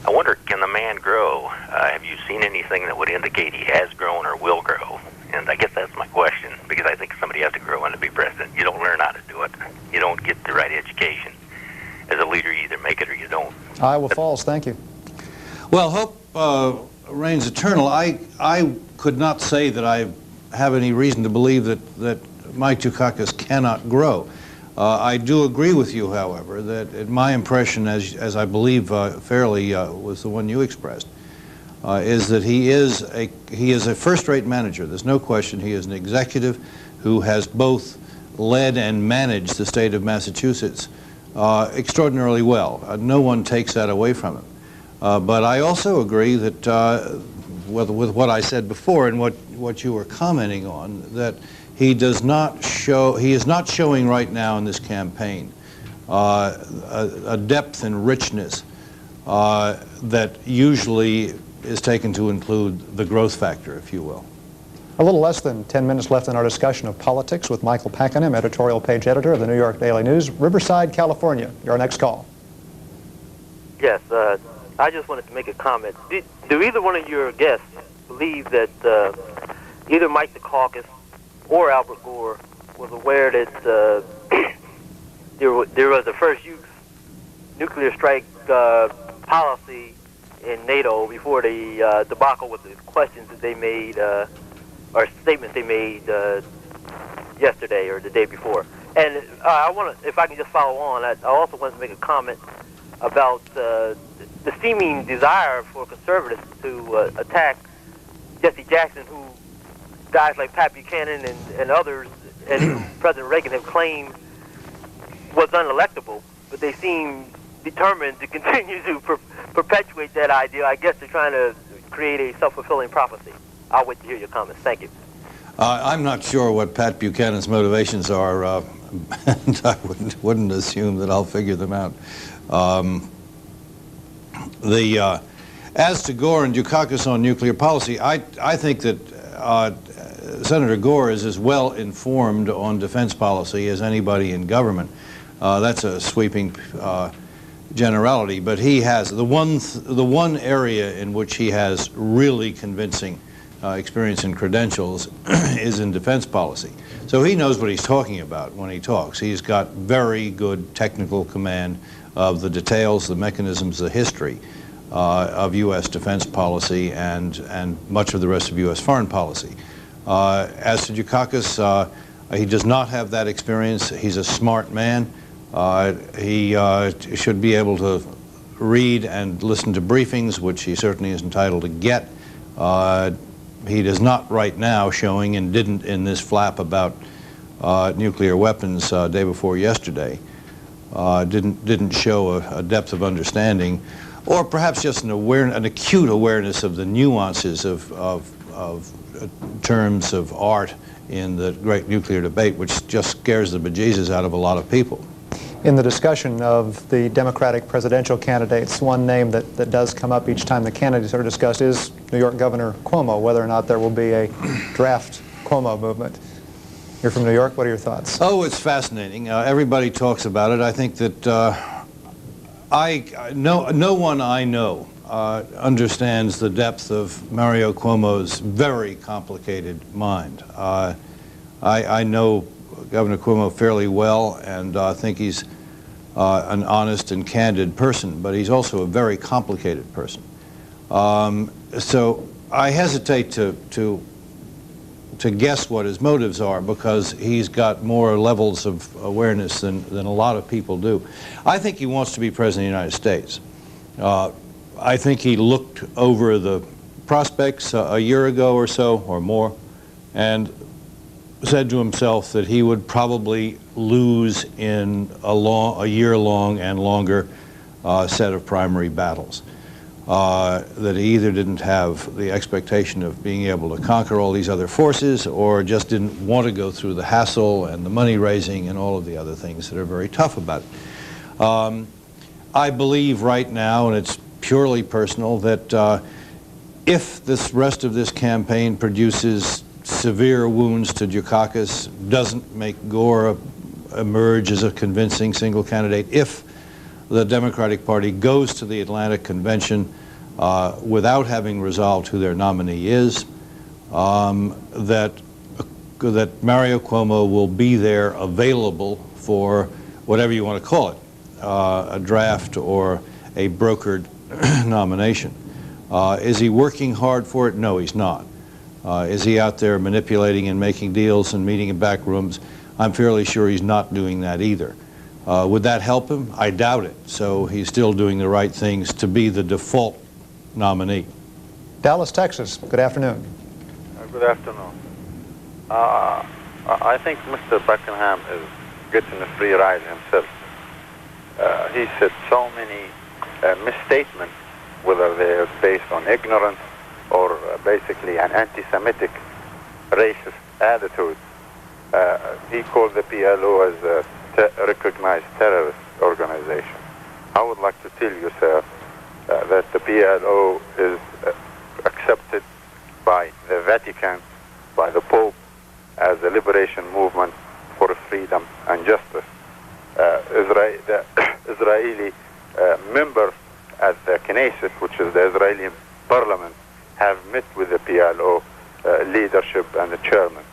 I wonder, can the man grow? Have you seen anything that would indicate he has grown or will grow? And I guess that's my question, because I think somebody has to grow in to be president. You don't learn how to do it. You don't get the right education. As a leader, you either make it or you don't. Iowa Falls, thank you. Well, hope reigns eternal. I could not say that I have any reason to believe that Mike Dukakis cannot grow. I do agree with you, however, that my impression, as I believe fairly was the one you expressed, is that he is a first-rate manager. There's no question. He is an executive who has both led and managed the state of Massachusetts extraordinarily well. No one takes that away from him. But I also agree that with what I said before and what you were commenting on, that he is not showing right now in this campaign a depth and richness that usually is taken to include the growth factor, if you will. A little less than 10 minutes left in our discussion of politics with Michael Pakenham, editorial page editor of the New York Daily News. Riverside, California, your next call. Yes, I just wanted to make a comment. Do either one of your guests believe that either Mike Dukakis or Albert Gore was aware that there was a first use nuclear strike policy in NATO before the debacle with the questions that they made or statements they made yesterday or the day before? And I want to, if I can just follow on, I also want to make a comment about the seeming desire for conservatives to attack Jesse Jackson, who guys like Pat Buchanan and others, and President Reagan have claimed was unelectable, but they seem determined to continue to perpetuate that idea. I guess they're trying to create a self-fulfilling prophecy. I'll wait to hear your comments. Thank you. I'm not sure what Pat Buchanan's motivations are, and I wouldn't assume that I'll figure them out. As to Gore and Dukakis on nuclear policy, I think that Senator Gore is as well informed on defense policy as anybody in government. That's a sweeping generality, but he has the one area in which he has really convincing experience and credentials is in defense policy. So he knows what he's talking about when he talks. He's got very good technical command of the details, the mechanisms, the history of U.S. defense policy and much of the rest of U.S. foreign policy. As to Dukakis, he does not have that experience. He's a smart man. He should be able to read and listen to briefings, which he certainly is entitled to get. He does not right now showing, and didn't in this flap about nuclear weapons day before yesterday, didn't show a depth of understanding, or perhaps just an acute awareness of the nuances of terms of art in the great nuclear debate, which just scares the bejesus out of a lot of people. In the discussion of the Democratic presidential candidates, one name that does come up each time the candidates are discussed is New York Governor Cuomo, whether or not there will be a draft Cuomo movement. You're from New York. What are your thoughts? Oh, it's fascinating. Everybody talks about it. I think that no one I know understands the depth of Mario Cuomo's very complicated mind. I know Governor Cuomo fairly well, and I think he's an honest and candid person, but he's also a very complicated person. So I hesitate to guess what his motives are, because he's got more levels of awareness than a lot of people do. I think he wants to be president of the United States. I think he looked over the prospects a year ago or so, or more, and said to himself that he would probably lose in a year-long and longer set of primary battles. That he either didn't have the expectation of being able to conquer all these other forces, or just didn't want to go through the hassle and the money raising and all of the other things that are very tough about it. I believe right now, and it's purely personal, that if this rest of this campaign produces severe wounds to Dukakis, doesn't make Gore emerge as a convincing single candidate, if the Democratic Party goes to the Atlanta convention without having resolved who their nominee is, that Mario Cuomo will be there available for whatever you want to call it, a draft or a brokered nomination. Is he working hard for it? No, he's not. Is he out there manipulating and making deals and meeting in back rooms? I'm fairly sure he's not doing that either. Would that help him? I doubt it. So he's still doing the right things to be the default nominee. Dallas, Texas. Good afternoon. Good afternoon. I think Mr. Buckingham is getting a free ride himself. He said so many misstatements, whether they're based on ignorance or basically an anti-Semitic racist attitude. He called the PLO as a recognized terrorist organization. I would like to tell you, sir, that the PLO is accepted by the Vatican, by the Pope, as a liberation movement for freedom and justice. The Israeli members at the Knesset, which is the Israeli parliament, have met with the PLO leadership and the chairman.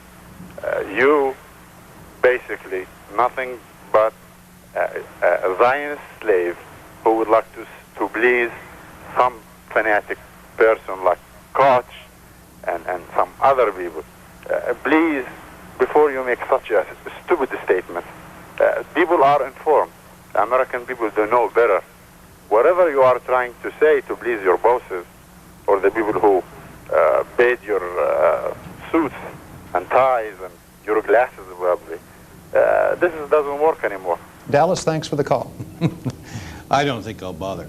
You basically nothing but a Zionist slave who would like to please some fanatic person like Koch and some other people. Please, before you make such a stupid statement, people are informed. American people do know better. Whatever you are trying to say to please your bosses or the people who paid your suits and ties and your glasses probably, this doesn't work anymore. Dallas, thanks for the call. I don't think I'll bother.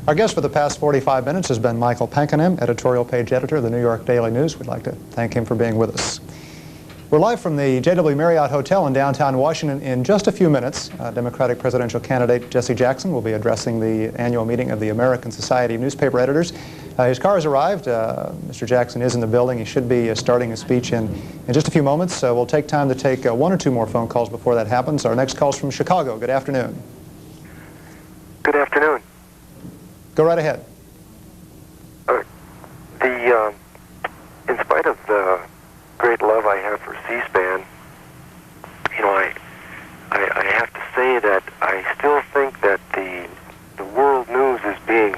Our guest for the past 45 minutes has been Michael Pankenim, editorial page editor of the New York Daily News. We'd like to thank him for being with us. We're live from the JW Marriott Hotel in downtown Washington. In just a few minutes, Democratic presidential candidate Jesse Jackson will be addressing the annual meeting of the American Society of Newspaper Editors. His car has arrived. Mr. Jackson is in the building. He should be starting his speech in just a few moments. We'll take time to take one or two more phone calls before that happens. Our next call is from Chicago. Good afternoon. Good afternoon. Go right ahead. In spite of the great love I have for C-SPAN, I have to say that I still think that the world news is being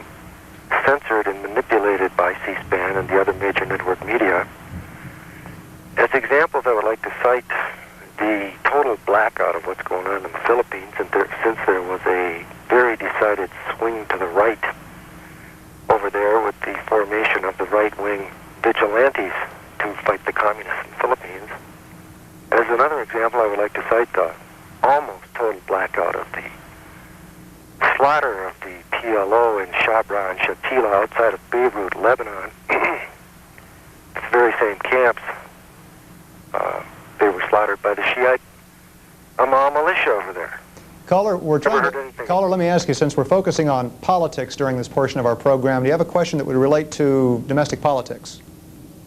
censored and manipulated by C-SPAN and the other major network media. As examples, I would like to cite the total blackout of what's going on in the Philippines, and since there was a very decided swing to the right over there with the formation of the right-wing vigilantes to fight the communists in the Philippines. As another example, I would like to cite the almost total blackout of the slaughter of the PLO in Shabra and Shatila outside of Beirut, Lebanon. It's the very same camps. They were slaughtered by the Shiite Amal militia over there. Caller, Caller, let me ask you, since we're focusing on politics during this portion of our program, do you have a question that would relate to domestic politics?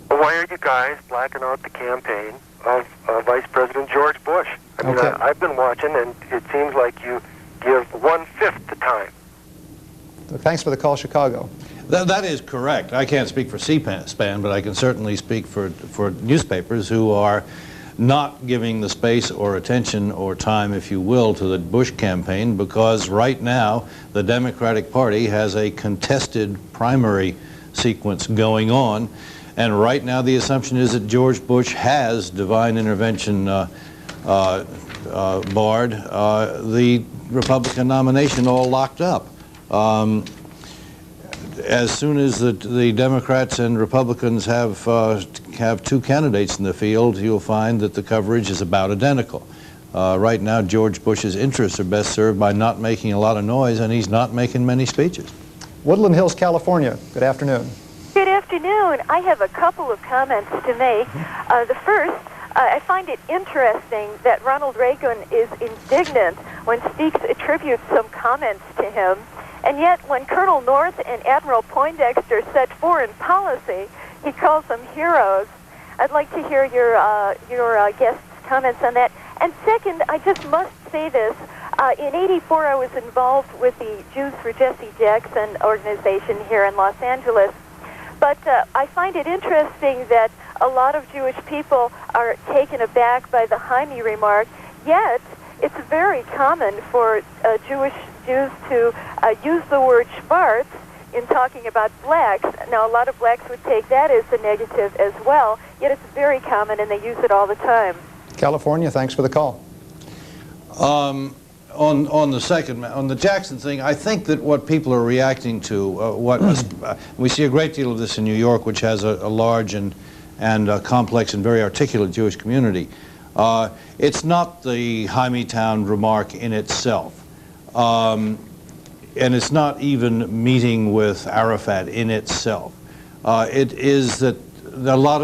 Why are you guys blacking out the campaign of Vice President George Bush? I mean, Okay. I've been watching, and it seems like you give 1/5 the time. Thanks for the call, Chicago. That is correct. I can't speak for C-SPAN, but I can certainly speak for newspapers who are not giving the space or attention or time, if you will, to the Bush campaign, because right now the Democratic Party has a contested primary sequence going on, and right now the assumption is that George Bush has divine intervention barred the Republican nomination all locked up. As soon as the Democrats and Republicans have two candidates in the field, you'll find that the coverage is about identical. Right now, George Bush's interests are best served by not making a lot of noise, and he's not making many speeches. Woodland Hills, California. Good afternoon. Good afternoon. I have a couple of comments to make. The first, I find it interesting that Ronald Reagan is indignant when Speaks attributes some comments to him. And yet, when Colonel North and Admiral Poindexter set foreign policy, he calls them heroes. I'd like to hear your guest's comments on that. And second, I just must say this. In '84, I was involved with the Jews for Jesse Jackson organization here in Los Angeles. But I find it interesting that a lot of Jewish people are taken aback by the Jaime remark, yet it's very common for Jews to use the word schwarz in talking about blacks. Now, a lot of blacks would take that as a negative as well, yet it's very common and they use it all the time. California, thanks for the call. On the Jackson thing, I think that what people are reacting to, we see a great deal of this in New York, which has a large and complex and very articulate Jewish community. It's not the Hymietown remark in itself, and it's not even meeting with Arafat in itself. It is that a lot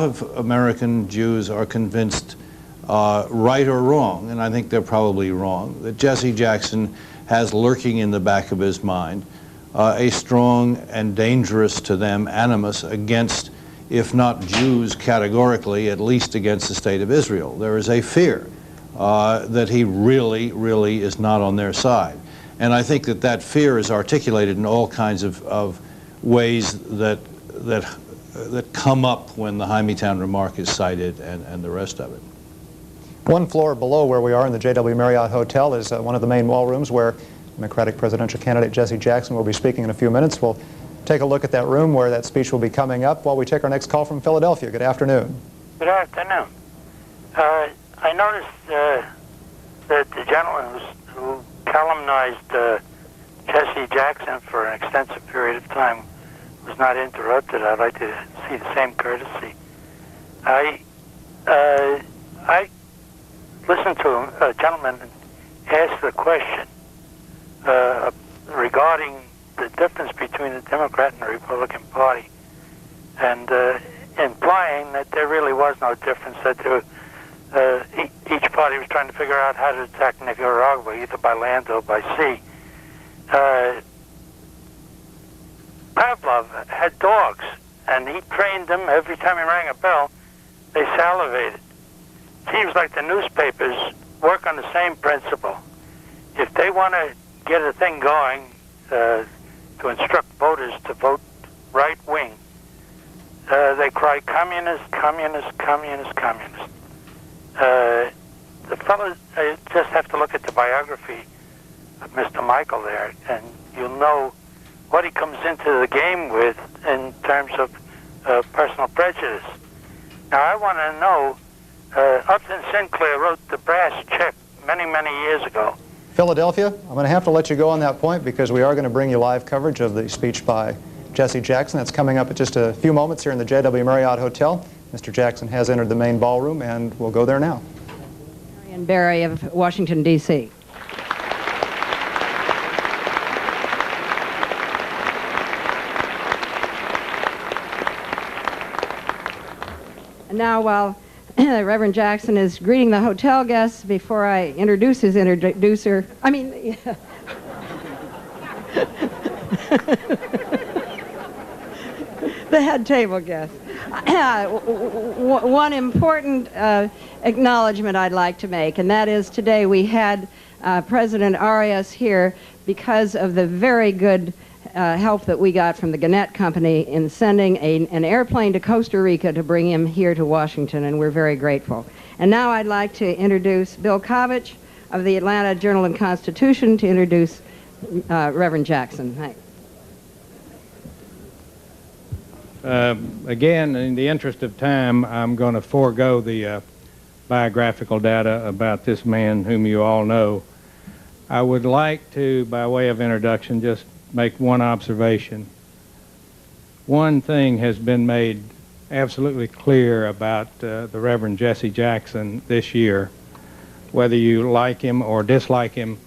of American Jews are convinced, right or wrong, and I think they're probably wrong, that Jesse Jackson has lurking in the back of his mind a strong and dangerous to them animus against, if not Jews categorically, at least against the state of Israel. There is a fear that he really, really is not on their side. And I think that that fear is articulated in all kinds of ways that come up when the Hymietown remark is cited and the rest of it. One floor below where we are in the JW Marriott Hotel is one of the main ballrooms where Democratic presidential candidate Jesse Jackson will be speaking in a few minutes. We'll take a look at that room where that speech will be coming up while we take our next call from Philadelphia. Good afternoon. Good afternoon. I noticed that the gentleman who calumnized Jesse Jackson for an extensive period of time was not interrupted. I'd like to see the same courtesy. I listened to a gentleman ask the question regarding the difference between the Democrat and the Republican Party, and implying that there really was no difference, that each party was trying to figure out how to attack Nicaragua, either by land or by sea. Pavlov had dogs, and he trained them. Every time he rang a bell, they salivated. Seems like the newspapers work on the same principle. If they want to get a thing going to instruct voters to vote right-wing, they cry communist, communist, communist, communist. The fellows just have to look at the biography of Mr. Michael there, and you'll know what he comes into the game with in terms of personal prejudice. Now, I want to know, Upton Sinclair wrote The Brass Check many, many years ago. Philadelphia, I'm going to have to let you go on that point because we are going to bring you live coverage of the speech by Jesse Jackson. That's coming up in just a few moments here in the JW Marriott Hotel. Mr. Jackson has entered the main ballroom, and we'll go there now. Marion Barry of Washington, D.C. And now, while Reverend Jackson is greeting the hotel guests, before I introduce his introducer, the head table guest. One important acknowledgement I'd like to make, and that is today we had President Arias here because of the very good help that we got from the Gannett Company in sending an airplane to Costa Rica to bring him here to Washington, and we're very grateful. And now I'd like to introduce Bill Kovach of the Atlanta Journal and Constitution to introduce Reverend Jackson. Thanks. Again, in the interest of time, I'm going to forego the biographical data about this man whom you all know. I would like to, by way of introduction, just make one observation. One thing has been made absolutely clear about the Reverend Jesse Jackson this year. Whether you like him or dislike him,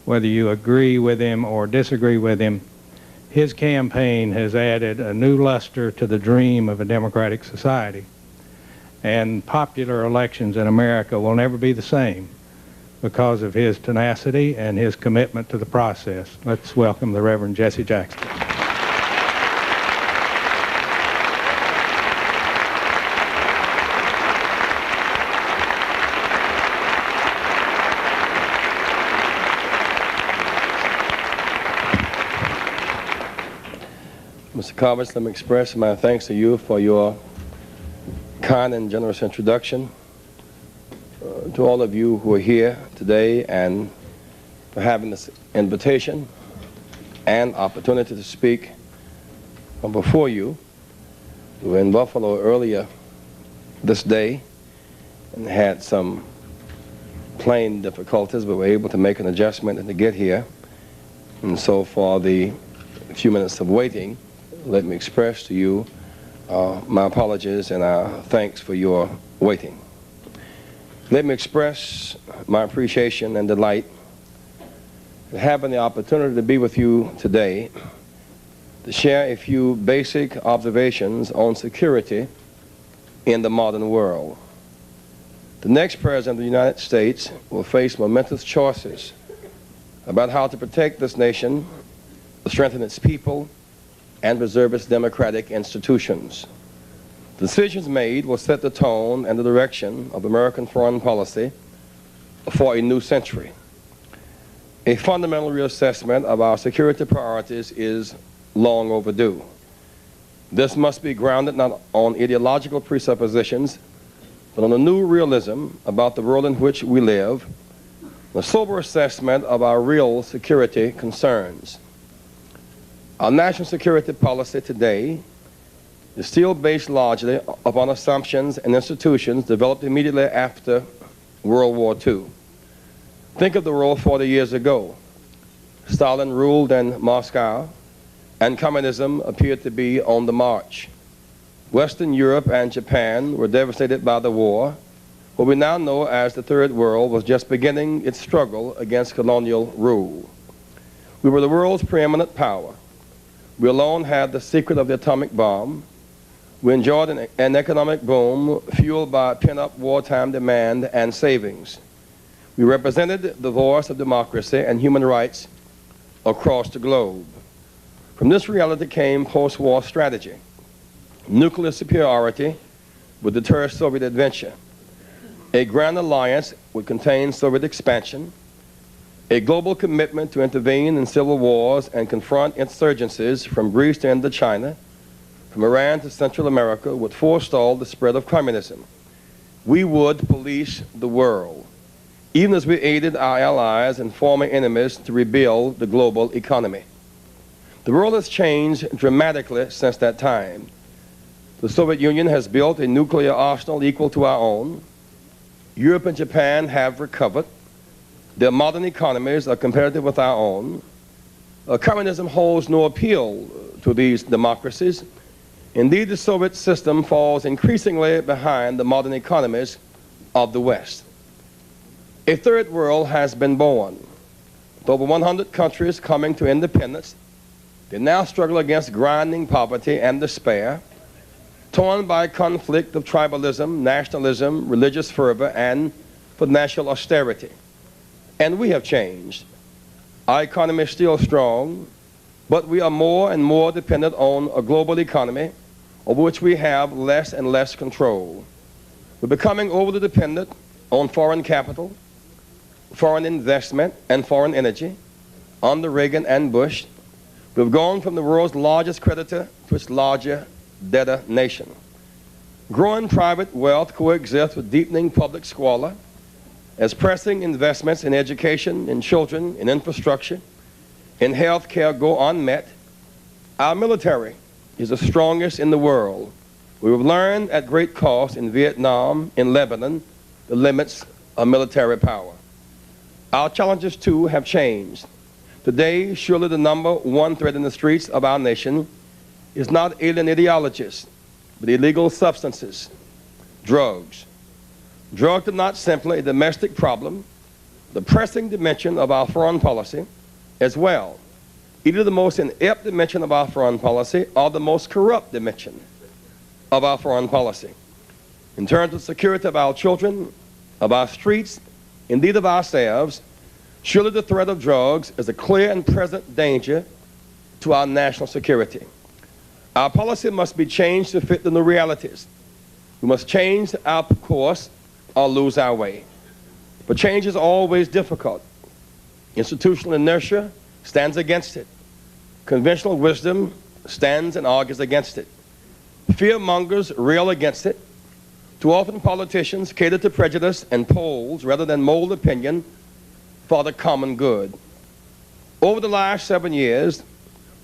whether you agree with him or disagree with him, his campaign has added a new luster to the dream of a democratic society. And popular elections in America will never be the same because of his tenacity and his commitment to the process. Let's welcome the Reverend Jesse Jackson. Mr. Kovacs, let me express my thanks to you for your kind and generous introduction. To all of you who are here today and for having this invitation and opportunity to speak before you. We were in Buffalo earlier this day and had some plane difficulties, but were able to make an adjustment and to get here. And so for the few minutes of waiting, let me express to you my apologies and our thanks for your waiting. Let me express my appreciation and delight at having the opportunity to be with you today to share a few basic observations on security in the modern world. The next President of the United States will face momentous choices about how to protect this nation, strengthen its people, and preserve its democratic institutions. The decisions made will set the tone and the direction of American foreign policy for a new century. A fundamental reassessment of our security priorities is long overdue. This must be grounded not on ideological presuppositions, but on a new realism about the world in which we live, a sober assessment of our real security concerns. Our national security policy today is still based largely upon assumptions and institutions developed immediately after World War II. Think of the world 40 years ago. Stalin ruled in Moscow, and communism appeared to be on the march. Western Europe and Japan were devastated by the war. What we now know as the Third World was just beginning its struggle against colonial rule. We were the world's preeminent power. We alone had the secret of the atomic bomb. We enjoyed an economic boom fueled by pent-up wartime demand and savings. We represented the voice of democracy and human rights across the globe. From this reality came post-war strategy. Nuclear superiority would deter Soviet adventure. A grand alliance would contain Soviet expansion. A global commitment to intervene in civil wars and confront insurgencies from Greece to Indochina, from Iran to Central America, would forestall the spread of communism. We would police the world, even as we aided our allies and former enemies to rebuild the global economy. The world has changed dramatically since that time. The Soviet Union has built a nuclear arsenal equal to our own. Europe and Japan have recovered. Their modern economies are competitive with our own. Communism holds no appeal to these democracies. Indeed, the Soviet system falls increasingly behind the modern economies of the West. A third world has been born. With over 100 countries coming to independence, they now struggle against grinding poverty and despair, torn by conflict of tribalism, nationalism, religious fervor, and financial austerity. And we have changed. Our economy is still strong, but we are more and more dependent on a global economy over which we have less and less control. We're becoming overly dependent on foreign capital, foreign investment, and foreign energy under Reagan and Bush. We've gone from the world's largest creditor to its larger debtor nation. Growing private wealth coexists with deepening public squalor as pressing investments in education, in children, in infrastructure, in health care go unmet. Our military is the strongest in the world. We've learned at great cost in Vietnam, in Lebanon, the limits of military power. Our challenges, too, have changed. Today, surely the number one threat in the streets of our nation is not alien ideologies, but illegal substances, drugs. Drugs are not simply a domestic problem, the pressing dimension of our foreign policy as well. Either the most inept dimension of our foreign policy or the most corrupt dimension of our foreign policy. In terms of security of our children, of our streets, indeed of ourselves, surely the threat of drugs is a clear and present danger to our national security. Our policy must be changed to fit the new realities. We must change our course or lose our way. But change is always difficult. Institutional inertia stands against it. Conventional wisdom stands and argues against it. Fear-mongers rail against it. Too often politicians cater to prejudice and polls rather than mold opinion for the common good. Over the last 7 years,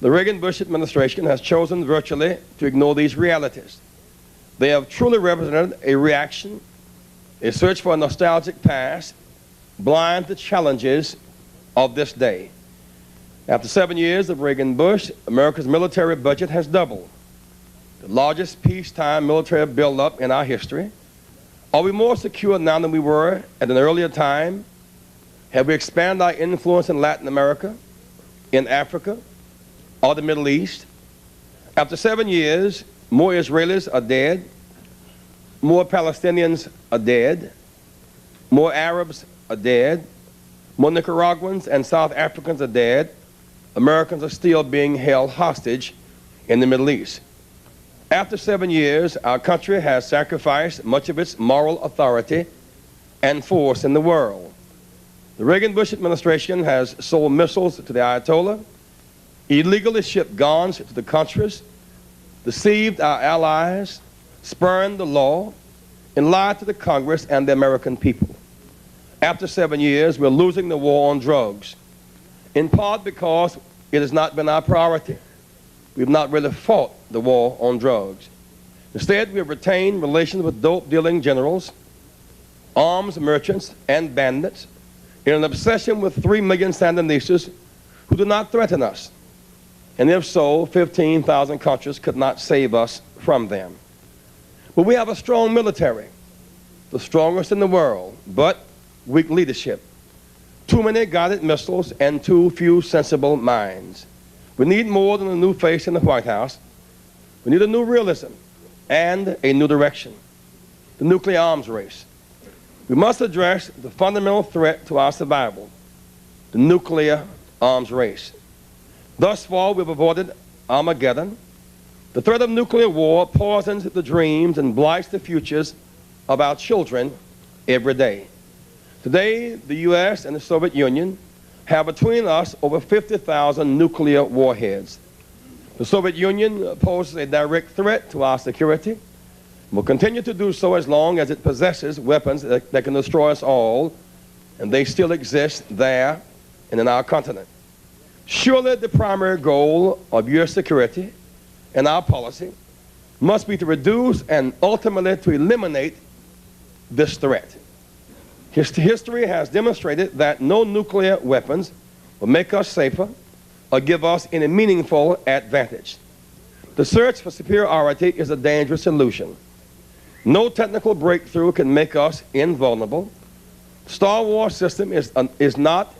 the Reagan-Bush administration has chosen virtually to ignore these realities. They have truly represented a reaction, a search for a nostalgic past, blind to challenges of this day. After 7 years of Reagan-Bush, America's military budget has doubled, the largest peacetime military buildup in our history. Are we more secure now than we were at an earlier time? Have we expanded our influence in Latin America, in Africa, or the Middle East? After 7 years, more Israelis are dead, more Palestinians are dead, more Arabs are dead, more Nicaraguans and South Africans are dead. Americans are still being held hostage in the Middle East. After 7 years, our country has sacrificed much of its moral authority and force in the world. The Reagan-Bush administration has sold missiles to the Ayatollah, illegally shipped guns to the countries, deceived our allies, spurned the law, and lied to the Congress and the American people. After 7 years, we're losing the war on drugs, in part because it has not been our priority. We've not really fought the war on drugs. Instead, we have retained relations with dope-dealing generals, arms merchants, and bandits in an obsession with 3 million Sandinistas who do not threaten us. And if so, 15,000 countries could not save us from them. But we have a strong military, the strongest in the world, but weak leadership. Too many guided missiles and too few sensible minds. We need more than a new face in the White House. We need a new realism and a new direction. The nuclear arms race. We must address the fundamental threat to our survival, the nuclear arms race. Thus far, we've avoided Armageddon. The threat of nuclear war poisons the dreams and blights the futures of our children every day. Today, the U.S. and the Soviet Union have between us over 50,000 nuclear warheads. The Soviet Union poses a direct threat to our security, and will continue to do so as long as it possesses weapons that can destroy us all, and they still exist there and in our continent. Surely the primary goal of your security and our policy must be to reduce and ultimately to eliminate this threat. History has demonstrated that no nuclear weapons will make us safer or give us any meaningful advantage. The search for superiority is a dangerous illusion. No technical breakthrough can make us invulnerable. Star Wars system is not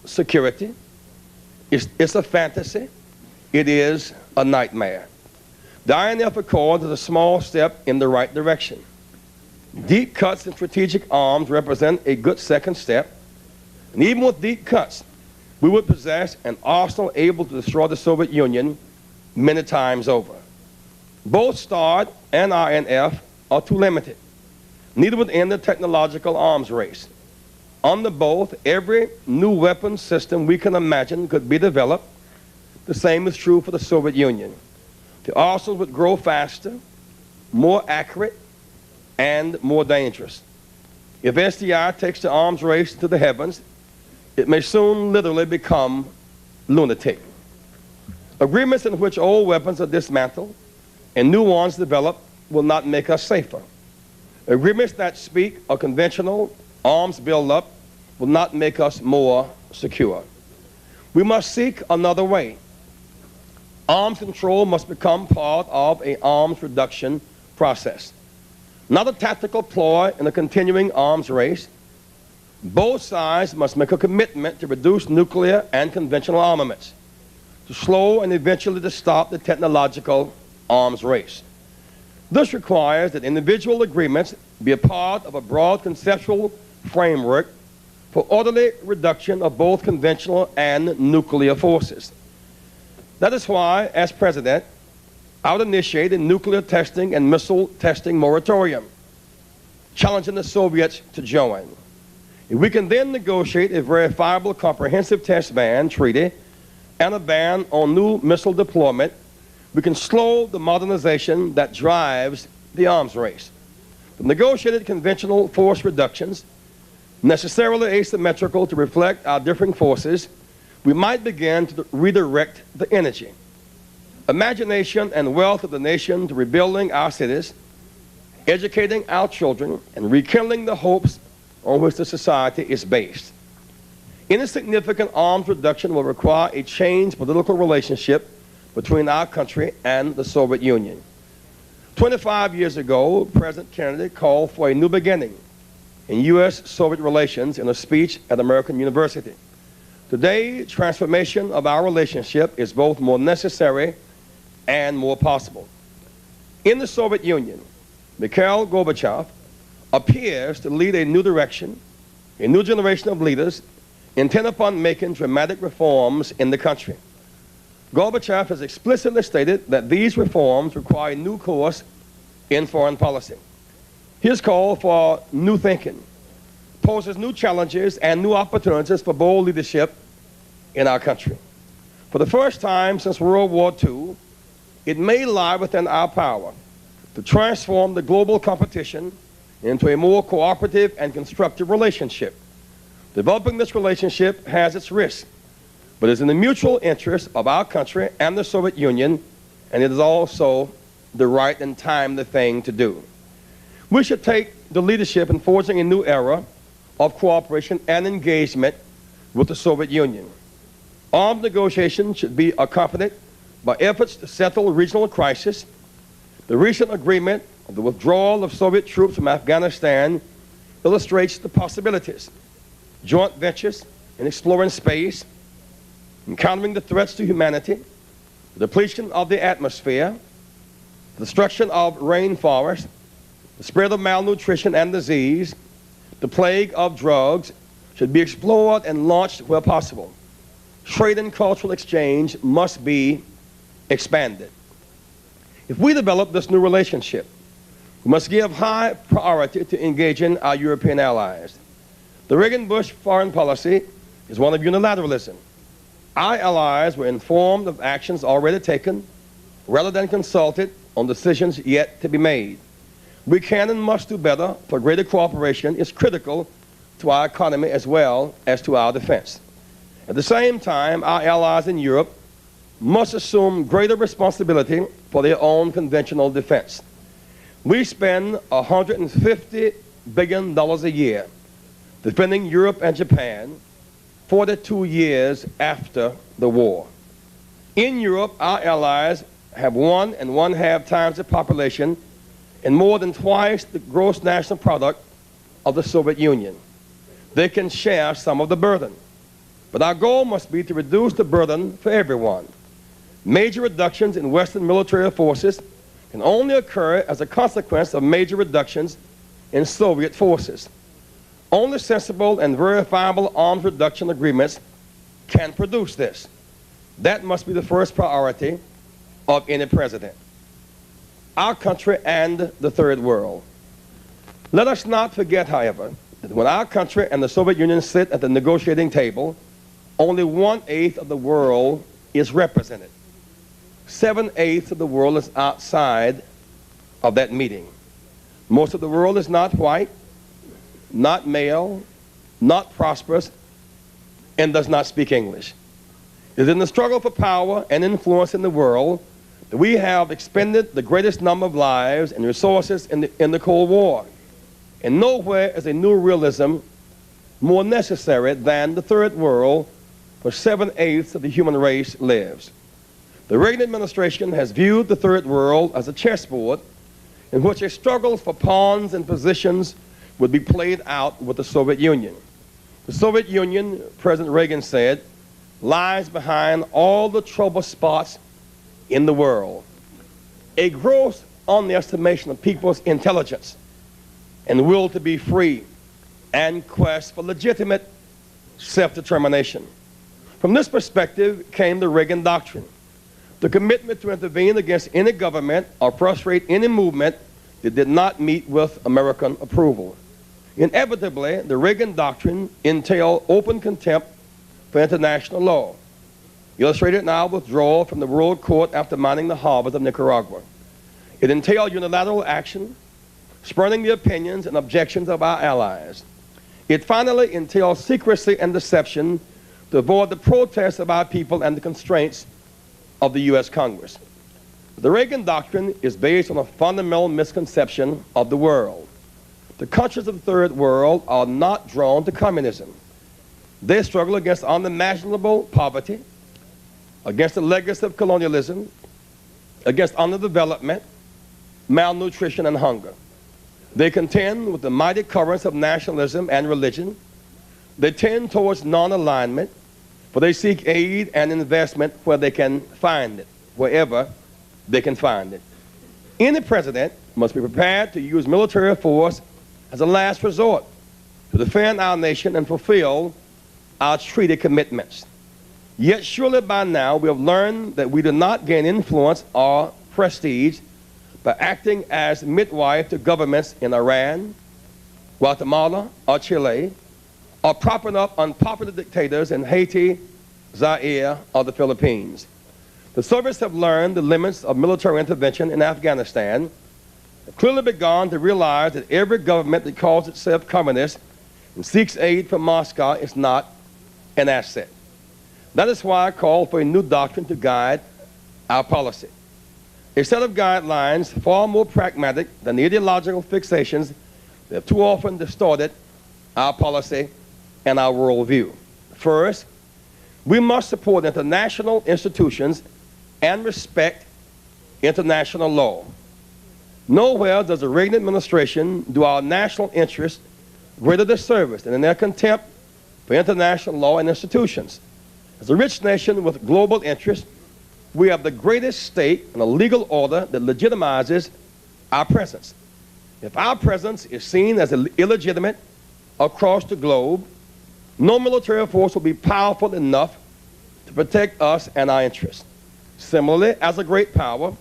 security. It's a fantasy. It is a nightmare. The INF Accord is a small step in the right direction. Deep cuts in strategic arms represent a good second step. And even with deep cuts, we would possess an arsenal able to destroy the Soviet Union many times over. Both START and INF are too limited. Neither would end the technological arms race. Under both, every new weapon system we can imagine could be developed. The same is true for the Soviet Union. The arsenals would grow faster, more accurate, and more dangerous. If SDI takes the arms race to the heavens, it may soon literally become lunatic. Agreements in which old weapons are dismantled and new ones developed will not make us safer. Agreements that speak of conventional arms buildup will not make us more secure. We must seek another way. Arms control must become part of an arms reduction process. Not a tactical ploy in a continuing arms race. Both sides must make a commitment to reduce nuclear and conventional armaments, to slow and eventually to stop the technological arms race. This requires that individual agreements be a part of a broad conceptual framework for orderly reduction of both conventional and nuclear forces. That is why, as president, I would initiate a nuclear testing and missile testing moratorium, challenging the Soviets to join. If we can then negotiate a verifiable comprehensive test ban treaty and a ban on new missile deployment, we can slow the modernization that drives the arms race. The negotiated conventional force reductions, necessarily asymmetrical to reflect our differing forces, we might begin to redirect the energy, imagination, and wealth of the nation to rebuilding our cities, educating our children, and rekindling the hopes on which the society is based. Any significant arms reduction will require a changed political relationship between our country and the Soviet Union. 25 years ago, President Kennedy called for a new beginning in U.S.-Soviet relations in a speech at American University. Today, transformation of our relationship is both more necessary and more possible. In the Soviet Union, Mikhail Gorbachev appears to lead a new direction, a new generation of leaders intent upon making dramatic reforms in the country. Gorbachev has explicitly stated that these reforms require a new course in foreign policy. His call for new thinking poses new challenges and new opportunities for bold leadership in our country. For the first time since World War II, it may lie within our power to transform the global competition into a more cooperative and constructive relationship. Developing this relationship has its risks, but is in the mutual interest of our country and the Soviet Union, and it is also the right and timely thing to do. We should take the leadership in forging a new era of cooperation and engagement with the Soviet Union. Armed negotiations should be accompanied by efforts to settle regional crisis. The recent agreement of the withdrawal of Soviet troops from Afghanistan illustrates the possibilities. Joint ventures in exploring space, encountering the threats to humanity, the depletion of the atmosphere, the destruction of rainforests, the spread of malnutrition and disease, the plague of drugs should be explored and launched where possible. Trade and cultural exchange must be expanded. If we develop this new relationship, we must give high priority to engaging our European allies. The Reagan-Bush foreign policy is one of unilateralism. Our allies were informed of actions already taken rather than consulted on decisions yet to be made. We can and must do better, for greater cooperation is critical to our economy as well as to our defense. At the same time, our allies in Europe must assume greater responsibility for their own conventional defense. We spend $150 billion a year defending Europe and Japan 42 years after the war. In Europe, our allies have 1.5 times the population and more than twice the gross national product of the Soviet Union. They can share some of the burden, but our goal must be to reduce the burden for everyone. Major reductions in Western military forces can only occur as a consequence of major reductions in Soviet forces. Only sensible and verifiable arms reduction agreements can produce this. That must be the first priority of any president. Our country and the third world. Let us not forget, however, that when our country and the Soviet Union sit at the negotiating table, only 1/8 of the world is represented. 7/8 of the world is outside of that meeting. Most of the world is not white, not male, not prosperous, and does not speak English. It is in the struggle for power and influence in the world that we have expended the greatest number of lives and resources in the Cold War. And nowhere is a new realism more necessary than the third world, where 7/8 of the human race lives. The Reagan administration has viewed the third world as a chessboard in which a struggle for pawns and positions would be played out with the Soviet Union. The Soviet Union, President Reagan said, lies behind all the trouble spots in the world. A gross underestimation of people's intelligence and will to be free and quest for legitimate self-determination. From this perspective came the Reagan Doctrine, the commitment to intervene against any government or frustrate any movement that did not meet with American approval. Inevitably, the Reagan Doctrine entailed open contempt for international law. illustrated in our withdrawal from the World Court after mining the harbors of Nicaragua. It entailed unilateral action, spurning the opinions and objections of our allies. It finally entailed secrecy and deception to avoid the protests of our people and the constraints of the U.S. Congress. The Reagan Doctrine is based on a fundamental misconception of the world. The countries of the Third World are not drawn to communism. They struggle against unimaginable poverty, against the legacy of colonialism, against underdevelopment, malnutrition, and hunger. They contend with the mighty currents of nationalism and religion. They tend towards non-alignment, for they seek aid and investment where they can find it, wherever they can find it. Any president must be prepared to use military force as a last resort to defend our nation and fulfill our treaty commitments. Yet surely by now we have learned that we do not gain influence or prestige by acting as midwife to governments in Iran, Guatemala, or Chile, or propping up unpopular dictators in Haiti, Zaire, or the Philippines. The Soviets have learned the limits of military intervention in Afghanistan, have clearly begun to realize that every government that calls itself communist and seeks aid from Moscow is not an asset. That is why I call for a new doctrine to guide our policy. A set of guidelines far more pragmatic than the ideological fixations that have too often distorted our policy and our worldview. First, we must support international institutions and respect international law. Nowhere does the Reagan administration do our national interests greater disservice than in their contempt for international law and institutions. As a rich nation with global interests, we have the greatest stake in a legal order that legitimizes our presence. If our presence is seen as illegitimate across the globe, no military force will be powerful enough to protect us and our interests. Similarly, as a great power,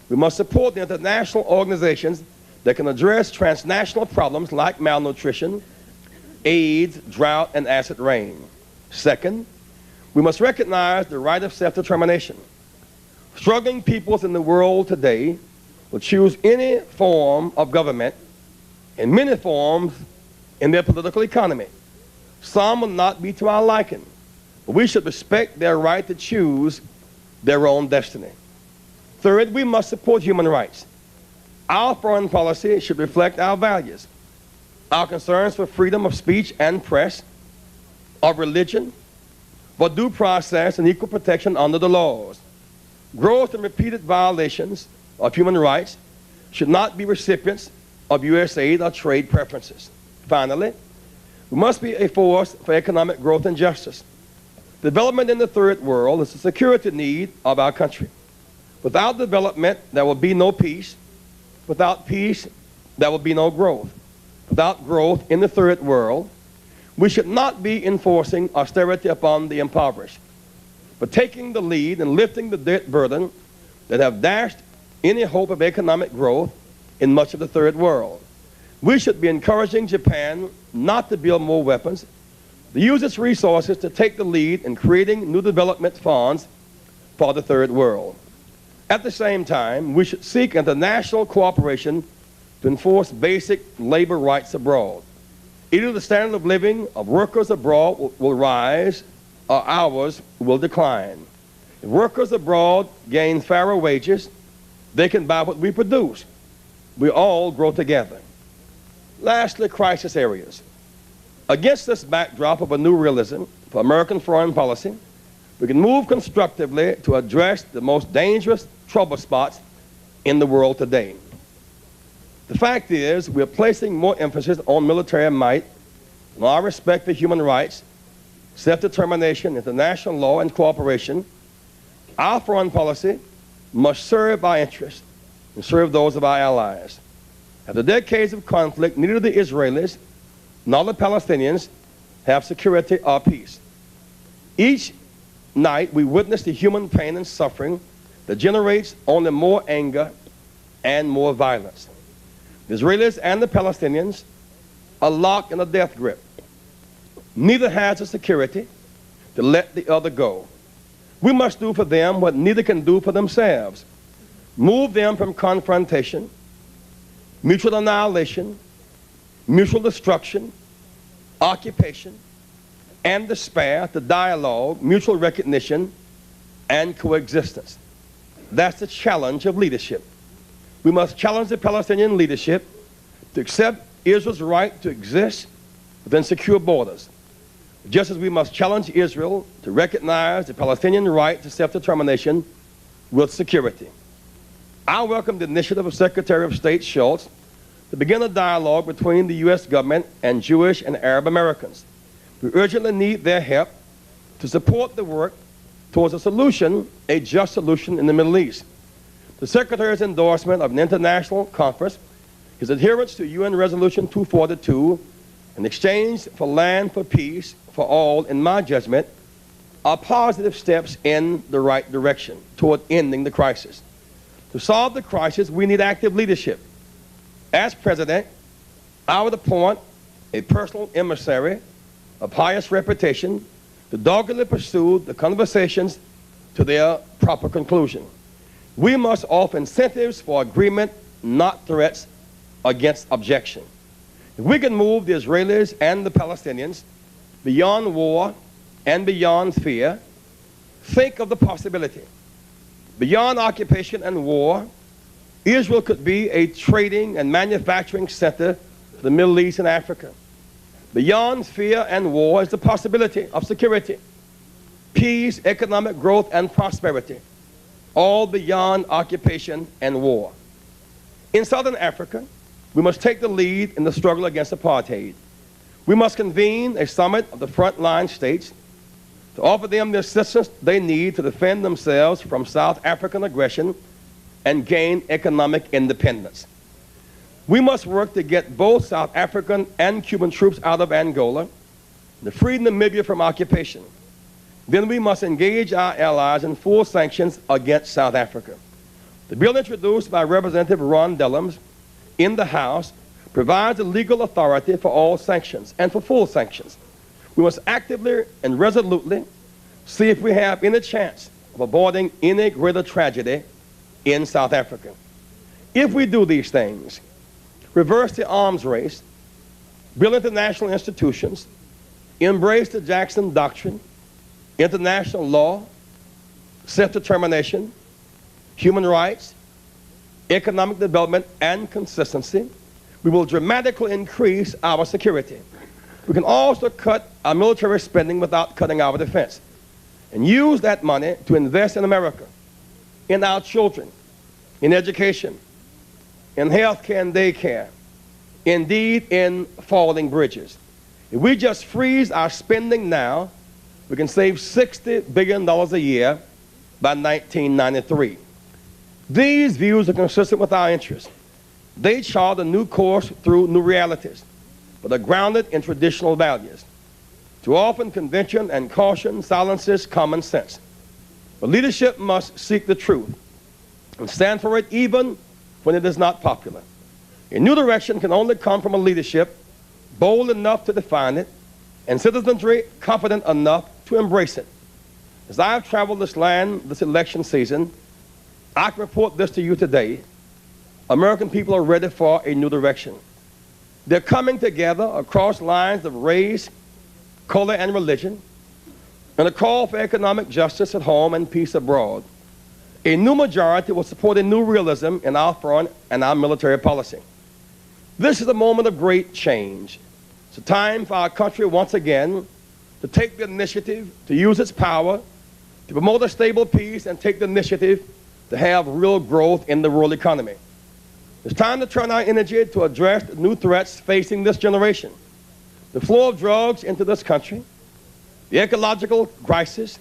we must support the international organizations that can address transnational problems like malnutrition, AIDS, drought, and acid rain. Second, we must recognize the right of self-determination. Struggling peoples in the world today will choose any form of government in many forms in their political economy. Some will not be to our liking, but we should respect their right to choose their own destiny. Third, we must support human rights. Our foreign policy should reflect our values, our concerns for freedom of speech and press, of religion, for due process and equal protection under the laws. Growth and repeated violations of human rights should not be recipients of U.S. aid or trade preferences. Finally, we must be a force for economic growth and justice. Development in the Third World is a security need of our country. Without development, there will be no peace. Without peace, there will be no growth. Without growth in the Third World, we should not be enforcing austerity upon the impoverished, but taking the lead and lifting the debt burden that have dashed any hope of economic growth in much of the Third World. We should be encouraging Japan not to build more weapons, to use its resources to take the lead in creating new development funds for the Third World. At the same time, we should seek international cooperation to enforce basic labor rights abroad. Either the standard of living of workers abroad will rise or ours will decline. If workers abroad gain fairer wages, they can buy what we produce. We all grow together. Lastly, crisis areas. Against this backdrop of a new realism for American foreign policy, we can move constructively to address the most dangerous trouble spots in the world today. The fact is, we are placing more emphasis on military might, on our respect for human rights, self-determination, international law, and cooperation. Our foreign policy must serve our interests and serve those of our allies. After decades of conflict, neither the Israelis nor the Palestinians have security or peace. Each night we witness the human pain and suffering that generates only more anger and more violence. The Israelis and the Palestinians are locked in a death grip. Neither has the security to let the other go. We must do for them what neither can do for themselves. Move them from confrontation, mutual annihilation, mutual destruction, occupation, and despair to dialogue, mutual recognition, and coexistence. That's the challenge of leadership. We must challenge the Palestinian leadership to accept Israel's right to exist within secure borders, just as we must challenge Israel to recognize the Palestinian right to self-determination with security. I welcome the initiative of Secretary of State Shultz to begin a dialogue between the U.S. government and Jewish and Arab Americans. We urgently need their help to support the work towards a solution, a just solution in the Middle East. The Secretary's endorsement of an international conference, his adherence to UN Resolution 242, in exchange for land for peace for all, in my judgment, are positive steps in the right direction toward ending the crisis. To solve the crisis, we need active leadership. As president, I would appoint a personal emissary of highest reputation to doggedly pursue the conversations to their proper conclusion. We must offer incentives for agreement, not threats against objection. If we can move the Israelis and the Palestinians beyond war and beyond fear, think of the possibility. Beyond occupation and war, Israel could be a trading and manufacturing center for the Middle East and Africa. Beyond fear and war is the possibility of security, peace, economic growth, and prosperity, all beyond occupation and war. In Southern Africa, we must take the lead in the struggle against apartheid. We must convene a summit of the frontline states to offer them the assistance they need to defend themselves from South African aggression and gain economic independence. We must work to get both South African and Cuban troops out of Angola, to free Namibia from occupation. Then we must engage our allies in full sanctions against South Africa. The bill introduced by Representative Ron Dellums in the House provides a legal authority for all sanctions and for full sanctions. We must actively and resolutely see if we have any chance of avoiding any greater tragedy in South Africa. If we do these things, reverse the arms race, build international institutions, embrace the Jackson Doctrine, international law, self-determination, human rights, economic development, and consistency, we will dramatically increase our security. We can also cut our military spending without cutting our defense, and use that money to invest in America, in our children, in education, in health care and daycare, indeed in falling bridges. If we just freeze our spending now, we can save $60 billion a year by 1993. These views are consistent with our interests. They chart a new course through new realities, but are grounded in traditional values. Too often, convention and caution silences common sense. But leadership must seek the truth and stand for it even when it is not popular. A new direction can only come from a leadership bold enough to define it and citizenry confident enough to embrace it. As I have traveled this land this election season, I can report this to you today. American people are ready for a new direction. They're coming together across lines of race, color, and religion, and a call for economic justice at home and peace abroad. A new majority will support a new realism in our foreign and our military policy. This is a moment of great change. It's a time for our country once again to take the initiative, to use its power, to promote a stable peace and take the initiative to have real growth in the world economy. It's time to turn our energy to address the new threats facing this generation. The flow of drugs into this country, the ecological crisis,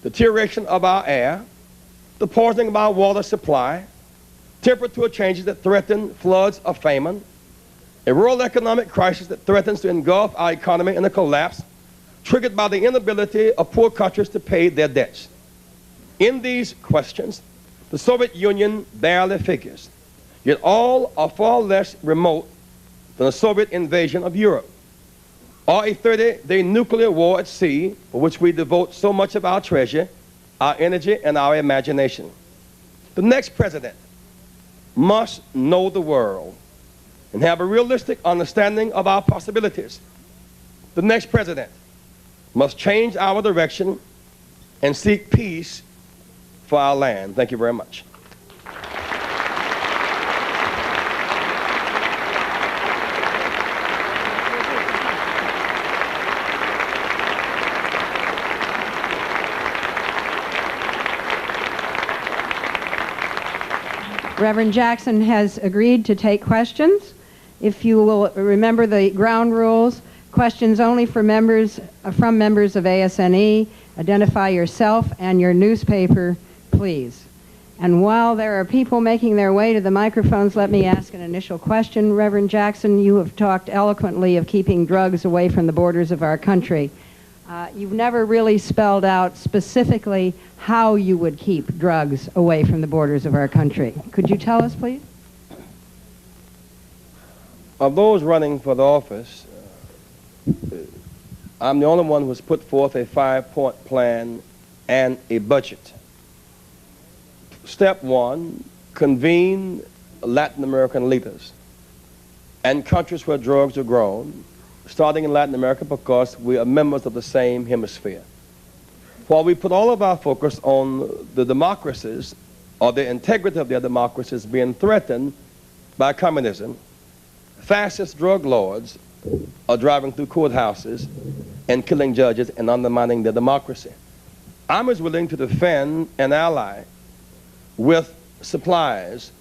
deterioration of our air, the poisoning of our water supply, temperature changes that threaten floods or famine, a world economic crisis that threatens to engulf our economy in a collapse triggered by the inability of poor countries to pay their debts. In these questions, the Soviet Union barely figures, yet all are far less remote than the Soviet invasion of Europe, or a 30-day nuclear war at sea, for which we devote so much of our treasure, our energy, and our imagination. The next president must know the world and have a realistic understanding of our possibilities. The next president must change our direction and seek peace for our land. Thank you very much. Reverend Jackson has agreed to take questions. If you will remember the ground rules, questions only for members, from members of ASNE. Identify yourself and your newspaper, please. And while there are people making their way to the microphones, let me ask an initial question. Reverend Jackson, you have talked eloquently of keeping drugs away from the borders of our country. You've never really spelled out specifically how you would keep drugs away from the borders of our country. Could you tell us, please? Of those running for the office, I'm the only one who's put forth a 5-point plan and a budget. Step 1, convene Latin American leaders and countries where drugs are grown, starting in Latin America because we are members of the same hemisphere. While we put all of our focus on the democracies or the integrity of their democracies being threatened by communism, fascist drug lords are driving through courthouses and killing judges and undermining their democracy. I'm as willing to defend an ally with supplies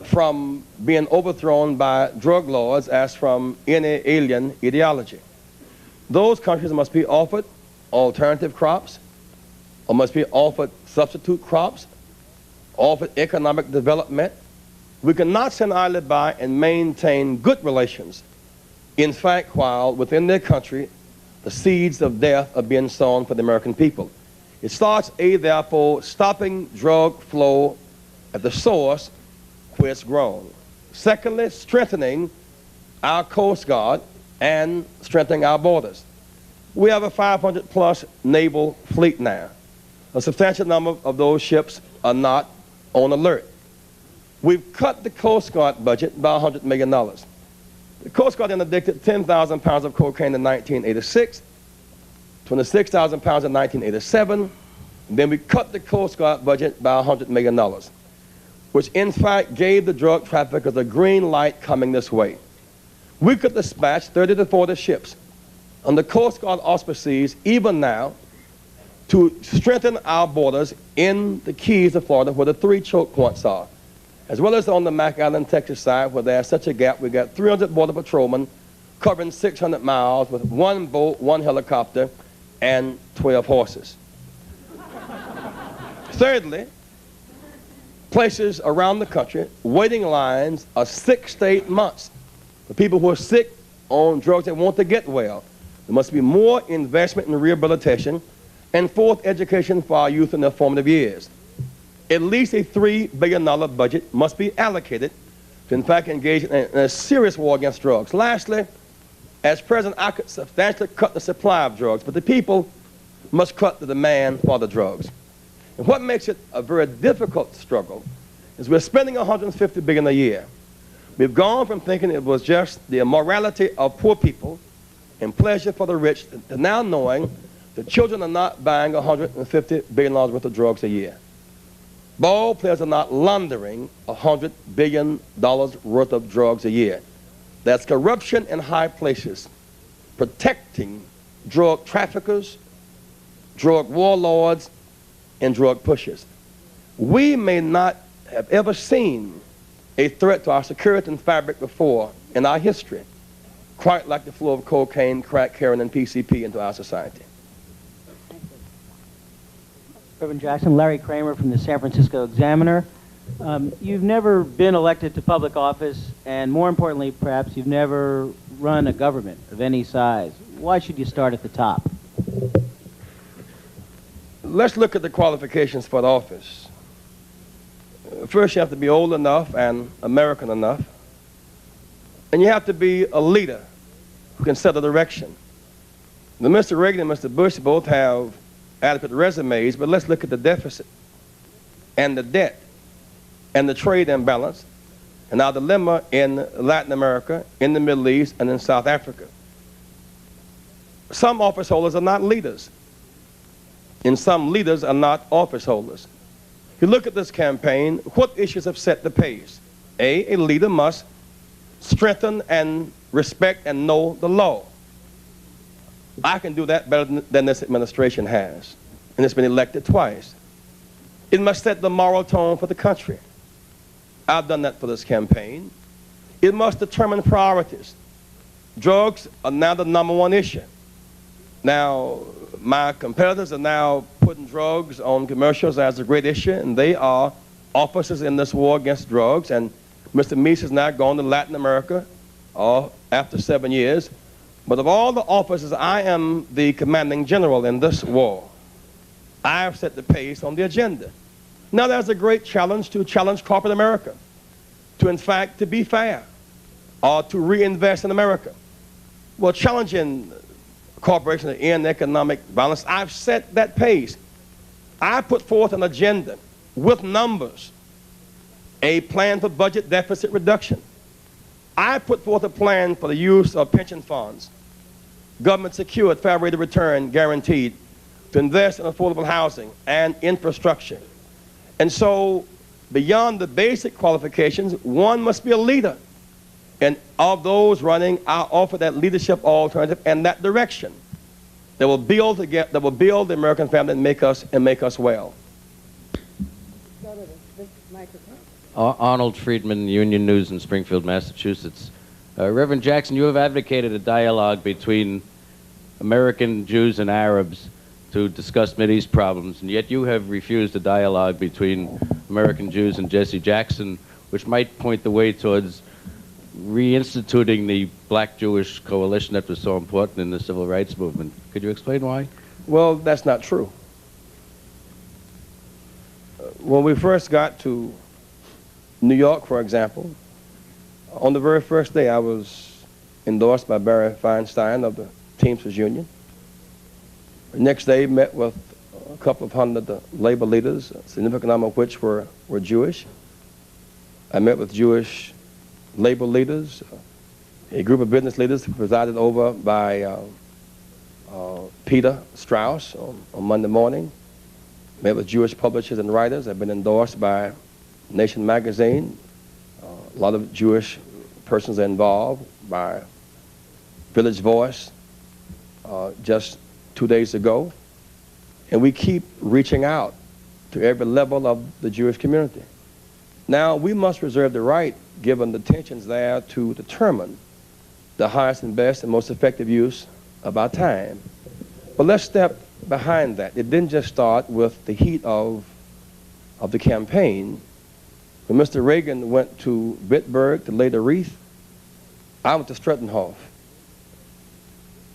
from being overthrown by drug lords as from any alien ideology. Those countries must be offered alternative crops, or must be offered substitute crops, offered economic development. We cannot sit idly by and maintain good relations, in fact, while within their country the seeds of death are being sown for the American people. It starts, therefore, stopping drug flow at the source where it's grown. Secondly, strengthening our Coast Guard and strengthening our borders. We have a 500-plus naval fleet now. A substantial number of those ships are not on alert. We've cut the Coast Guard budget by $100 million. The Coast Guard interdicted 10,000 pounds of cocaine in 1986, 26,000 pounds in 1987, and then we cut the Coast Guard budget by $100 million. Which in fact gave the drug traffickers a green light coming this way. We could dispatch 30 to 40 ships under Coast Guard auspices even now to strengthen our borders in the Keys of Florida where the 3 choke points are, as well as on the McAllen, Texas side where there's such a gap. We got 300 border patrolmen covering 600 miles with 1 boat, 1 helicopter, and 12 horses. Thirdly, places around the country, waiting lines are 6 to 8 months for people who are sick on drugs that want to get well. There must be more investment in rehabilitation. And fourth, education for our youth in their formative years. At least a $3 billion budget must be allocated to, in fact, engage in a serious war against drugs. Lastly, as president, I could substantially cut the supply of drugs, but the people must cut the demand for the drugs. And what makes it a very difficult struggle is we're spending $150 billion a year. We've gone from thinking it was just the immorality of poor people and pleasure for the rich to now knowing the children are not buying $150 billion worth of drugs a year. Ball players are not laundering $100 billion worth of drugs a year. That's corruption in high places, protecting drug traffickers, drug warlords, and drug pushers. We may not have ever seen a threat to our security and fabric before in our history, quite like the flow of cocaine, crack, heroin, and PCP into our society. Reverend Jackson, Larry Kramer from the San Francisco Examiner. You've never been elected to public office, and more importantly, perhaps, you've never run a government of any size. Why should you start at the top? Let's look at the qualifications for the office. First, you have to be old enough and American enough, and you have to be a leader who can set a direction. Now, Mr. Reagan and Mr. Bush both have adequate resumes, but let's look at the deficit and the debt and the trade imbalance and our dilemma in Latin America, in the Middle East, and in South Africa. Some office holders are not leaders, and some leaders are not office holders. If you look at this campaign, what issues have set the pace? A leader must strengthen and respect and know the law. I can do that better than this administration has, and it's been elected twice. It must set the moral tone for the country. I've done that for this campaign. It must determine priorities. Drugs are now the #1 issue. Now, my competitors are now putting drugs on commercials as a great issue, and they are officers in this war against drugs. And Mr. Meese has now gone to Latin America after 7 years. But of all the officers, I am the commanding general in this war. I have set the pace on the agenda. Now there's a great challenge to challenge corporate America, to in fact, to be fair, or to reinvest in America. Well, challenging corporations to end economic violence, I've set that pace. I put forth an agenda with numbers, a plan for budget deficit reduction. I put forth a plan for the use of pension funds, government secured fair rate of return guaranteed, to invest in affordable housing and infrastructure. And so, beyond the basic qualifications, one must be a leader. And of those running, I offer that leadership alternative and that direction that will build the American family and make us well. Arnold Friedman, Union News in Springfield, Massachusetts. Reverend Jackson, you have advocated a dialogue between American Jews and Arabs to discuss Mideast problems, and yet you have refused a dialogue between American Jews and Jesse Jackson, which might point the way towards reinstituting the black-Jewish coalition that was so important in the civil rights movement. Could you explain why? Well, that's not true. When we first got to New York, for example, on the very first day I was endorsed by Barry Feinstein of the Teamsters Union. The next day met with a couple of hundred labor leaders, a significant number of which were Jewish. I met with Jewish labor leaders, a group of business leaders presided over by Peter Strauss on Monday morning. Met with Jewish publishers and writers. I've been endorsed by Nation magazine. A lot of Jewish persons are involved, by Village Voice just 2 days ago. And we keep reaching out to every level of the Jewish community. Now, we must reserve the right, given the tensions there, to determine the highest and best and most effective use of our time. But let's step behind that. It didn't just start with the heat of the campaign. When Mr. Reagan went to Bitburg to lay the wreath, I went to Strettenhof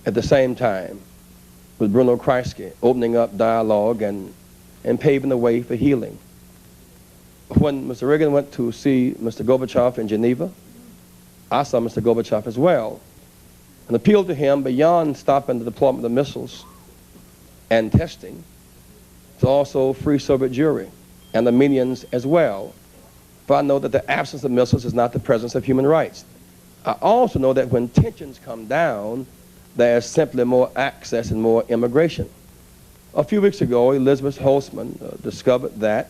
at the same time with Bruno Kreisky, opening up dialogue and paving the way for healing. When Mr. Reagan went to see Mr. Gorbachev in Geneva, I saw Mr. Gorbachev as well and appealed to him beyond stopping the deployment of missiles and testing to also free Soviet Jewry and Armenians as well. For I know that the absence of missiles is not the presence of human rights. I also know that when tensions come down, there's simply more access and more immigration. A few weeks ago, Elizabeth Holtzman discovered that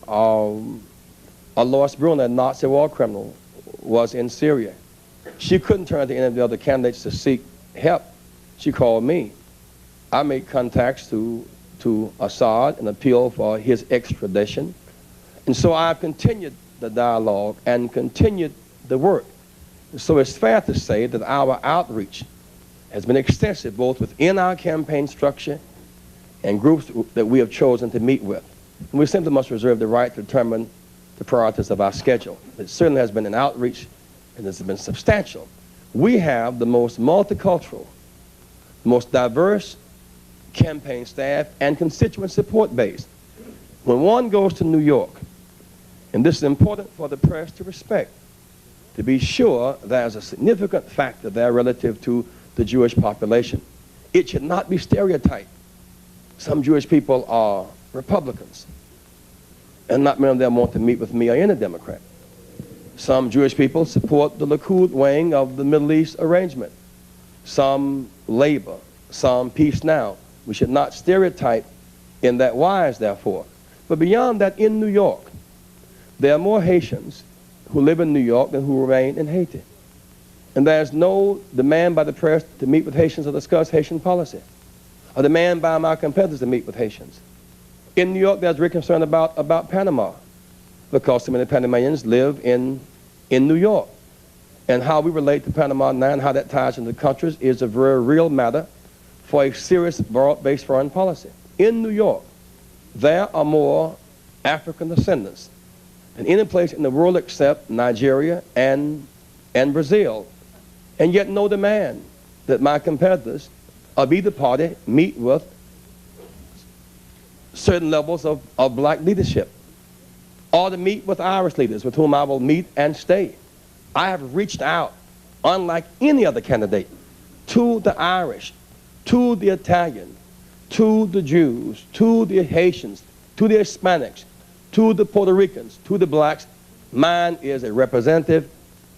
a Lois Brunner, a Nazi war criminal, was in Syria. She couldn't turn to any of the other candidates to seek help. She called me. I made contacts to Assad and appealed for his extradition. And so I've continued the dialogue and continued the work. So it's fair to say that our outreach has been extensive, both within our campaign structure and groups that we have chosen to meet with. And we simply must reserve the right to determine the priorities of our schedule. It certainly has been an outreach, and it's been substantial. We have the most multicultural, most diverse campaign staff and constituent support base. When one goes to New York, and this is important for the press to respect, to be sure there's a significant factor there relative to the Jewish population. It should not be stereotyped. Some Jewish people are Republicans, and not many of them want to meet with me or any Democrat. Some Jewish people support the Likud wing of the Middle East arrangement. Some Labor, some Peace Now. We should not stereotype in that wise, therefore. But beyond that, in New York, there are more Haitians who live in New York than who remain in Haiti. And there's no demand by the press to meet with Haitians or discuss Haitian policy, or demand by my competitors to meet with Haitians. In New York, there's real concern about Panama, because so many Panamanians live in New York. And how we relate to Panama now and how that ties into the countries is a very real matter for a serious broad-based foreign policy. In New York, there are more African descendants than any place in the world except Nigeria and Brazil. And yet no demand that my competitors of either party meet with certain levels of black leadership, or to meet with Irish leaders with whom I will meet and stay. I have reached out, unlike any other candidate, to the Irish, to the Italian, to the Jews, to the Haitians, to the Hispanics, to the Puerto Ricans, to the blacks. Mine is a representative,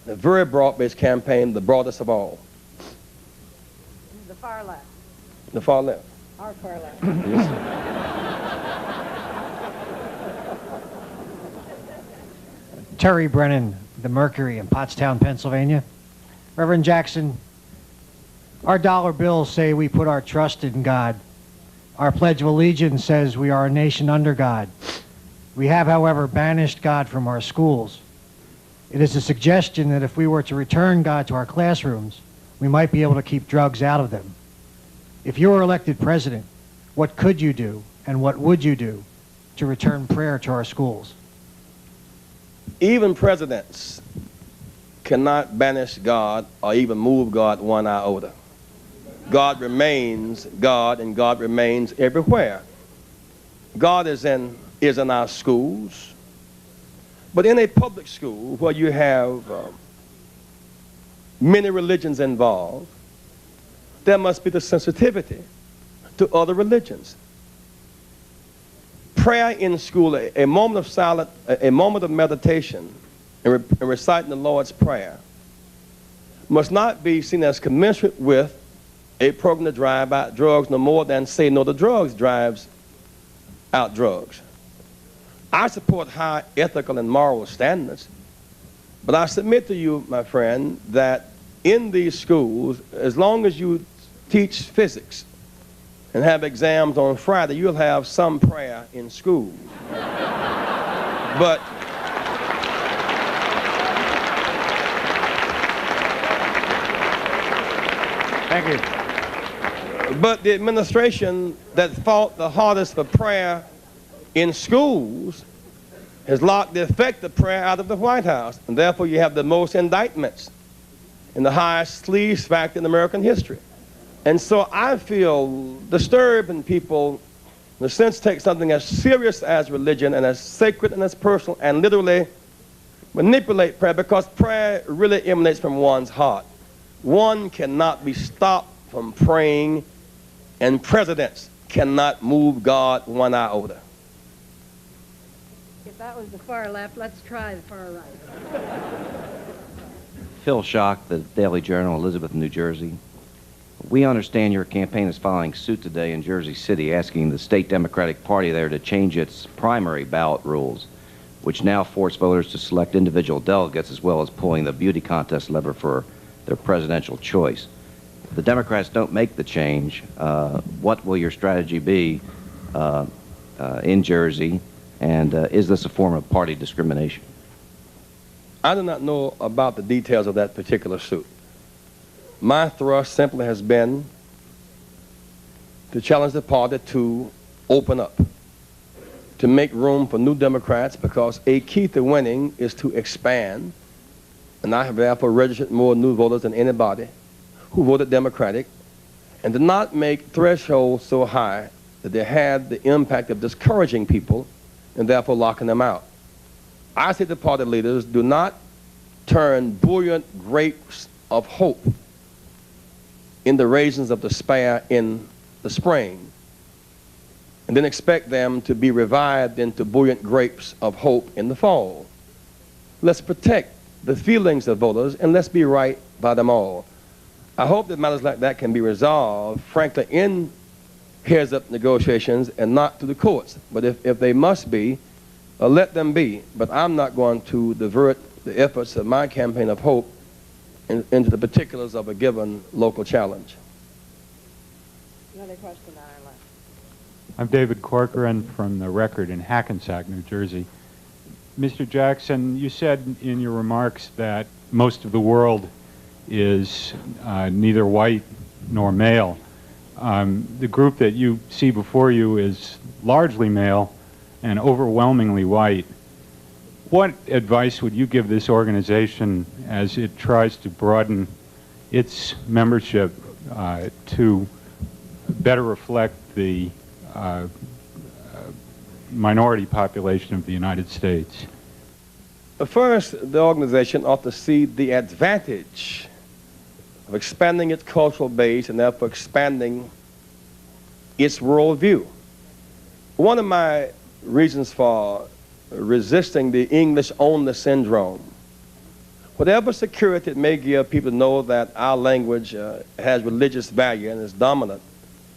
a very broad-based campaign, the broadest of all. The far left. The far left. Our far left. Terry Brennan, the Mercury in Pottstown, Pennsylvania. Reverend Jackson, our dollar bills say we put our trust in God. Our Pledge of Allegiance says we are a nation under God. We have, however, banished God from our schools. It is a suggestion that if we were to return God to our classrooms, we might be able to keep drugs out of them. If you were elected president, what could you do and what would you do to return prayer to our schools? Even presidents cannot banish God or even move God one iota. God remains God, and God remains everywhere. God is in our schools, but in a public school where you have many religions involved, there must be the sensitivity to other religions. Prayer in school, a moment of silence, a moment of meditation, and reciting the Lord's Prayer must not be seen as commensurate with a program to drive out drugs, no more than say no to drugs drives out drugs. I support high ethical and moral standards, but I submit to you, my friend, that in these schools, as long as you teach physics and have exams on Friday, you'll have some prayer in school. But thank you. But the administration that fought the hardest for prayer in schools has locked the effect of prayer out of the White House, and therefore you have the most indictments and the highest sleaze factor in American history. And so I feel disturbed when people, in a sense, take something as serious as religion and as sacred and as personal and literally manipulate prayer, because prayer really emanates from one's heart. One cannot be stopped from praying, and presidents cannot move God one iota. If that was the far left, let's try the far right. Phil Schock, the Daily Journal, Elizabeth, New Jersey. We understand your campaign is following suit today in Jersey City, asking the state Democratic Party there to change its primary ballot rules, which now force voters to select individual delegates, as well as pulling the beauty contest lever for their presidential choice. If the Democrats don't make the change, what will your strategy be in Jersey, and is this a form of party discrimination? I do not know about the details of that particular suit. My thrust simply has been to challenge the party to open up, to make room for new Democrats, because a key to winning is to expand. And I have therefore registered more new voters than anybody who voted Democratic, and to not make thresholds so high that they had the impact of discouraging people and therefore locking them out. I say to party leaders, do not turn buoyant grapes of hope into raisins of despair in the spring. and then expect them to be revived into buoyant grapes of hope in the fall. Let's protect the feelings of voters, and let's be right by them all. I hope that matters like that can be resolved, frankly, in heads-up negotiations and not through the courts. But if they must be, let them be. But I'm not going to divert the efforts of my campaign of hope into the particulars of a given local challenge. Another question, Ireland. I'm David Corcoran from the Record in Hackensack, New Jersey. Mr. Jackson, you said in your remarks that most of the world is neither white nor male. The group that you see before you is largely male and overwhelmingly white. What advice would you give this organization as it tries to broaden its membership to better reflect the minority population of the United States? First, the organization ought to see the advantage of expanding its cultural base and therefore expanding its worldview. One of my reasons for resisting the English-only syndrome, whatever security it may give people to know that our language has religious value and is dominant,